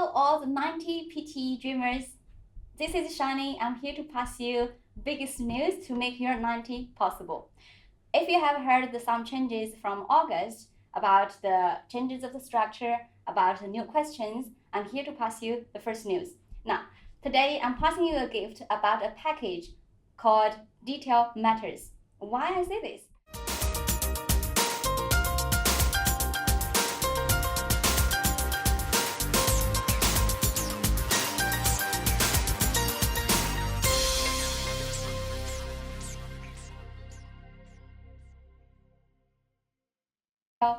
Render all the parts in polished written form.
Hello, all the 90 PTE dreamers. This is Shani. I'm here to pass you biggest news to make your 90 possible. If you have heard some changes from August about the changes of the structure, about the new questions, I'm here to pass you the first news. Now, today I'm passing you a gift about a package called Detail Matters. Why I say this?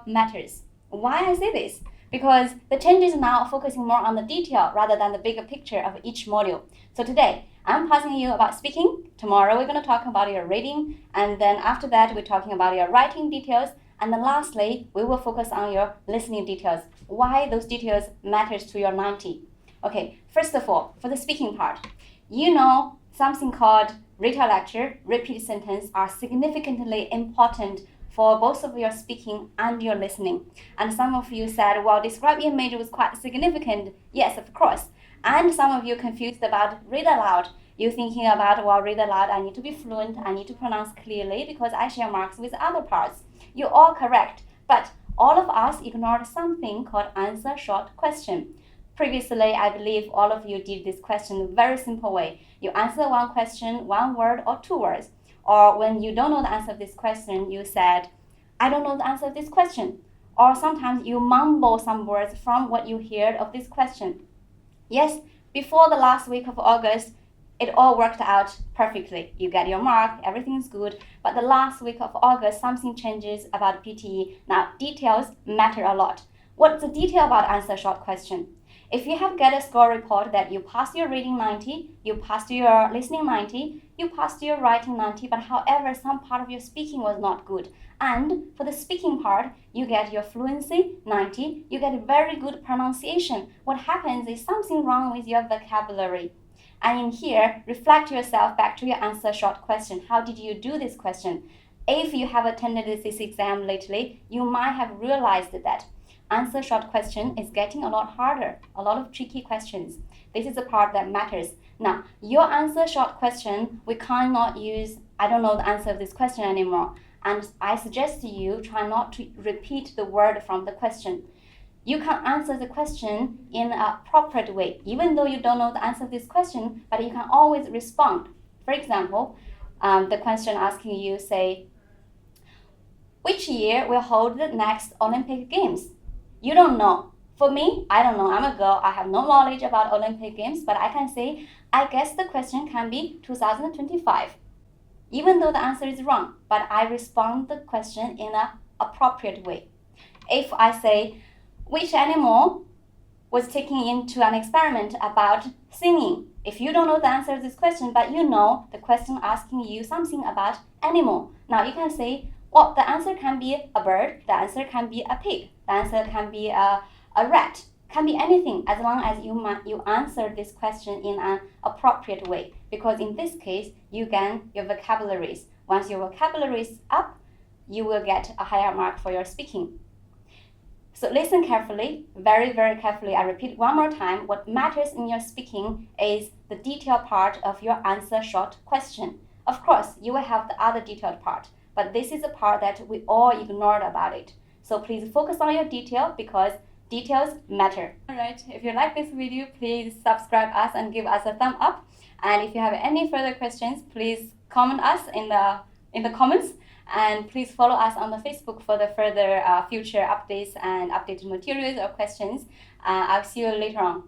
Matters. Why I say this? Because the changes are now focusing more on the detail rather than the bigger picture of each module. So today, I'm passing you about speaking. Tomorrow, we're going to talk about your reading. And then after that, we're talking about your writing details. And then lastly, we will focus on your listening details. Why those details matters to your 90. Okay, first of all, for the speaking part, you know something called retail lecture, repeat sentence are significantly important for both of your speaking and your listening. And some of you said, well, describe image was quite significant. Yes, of course. And some of you confused about read aloud. You're thinking about, well, read aloud, I need to be fluent, I need to pronounce clearly because I share marks with other parts. You're all correct, but all of us ignored something called answer short question. Previously, I believe all of you did this question in a very simple way. You answer one question, one word or two words. Or when you don't know the answer of this question, you said, I don't know the answer of this question. Or sometimes you mumble some words from what you heard of this question. Yes, before the last week of August, it all worked out perfectly. You get your mark, everything's good. But the last week of August, something changes about PTE. Now, details matter a lot. What's the detail about answer short question? If you have get a score report that you passed your reading 90, you passed your listening 90, you passed your writing 90, but however, some part of your speaking was not good. And for the speaking part, you get your fluency 90, you get very good pronunciation. What happens is something wrong with your vocabulary. And in here, reflect yourself back to your answer short question. How did you do this question? If you have attended this exam lately, you might have realized that answer short question is getting a lot harder, a lot of tricky questions. This is the part that matters. Now, your answer short question, we cannot use, I don't know the answer of this question anymore. And I suggest to you, try not to repeat the word from the question. You can answer the question in an appropriate way, even though you don't know the answer of this question, but you can always respond. For example, the question asking you, say, which year will hold the next Olympic Games? You don't know. For me, I don't know. I'm a girl. I have no knowledge about Olympic Games, but I can say, I guess the question can be 2025. Even though the answer is wrong, but I respond the question in an appropriate way. If I say, which animal was taken into an experiment about singing? If you don't know the answer to this question, but you know the question asking you something about animal. Now you can say, well, the answer can be a bird, the answer can be a pig, the answer can be a rat, can be anything as long as you answer this question in an appropriate way. Because in this case, you gain your vocabularies. Once your vocabulary is up, you will get a higher mark for your speaking. So listen carefully, very, very carefully. I repeat one more time. What matters in your speaking is the detailed part of your answer short question. Of course, you will have the other detailed part, but this is the part that we all ignored about it. So please focus on your detail because details matter. Alright, if you like this video, please subscribe us and give us a thumb up. And if you have any further questions, please comment us in the comments. And please follow us on the Facebook for the further future updates and updated materials or questions. I'll see you later on.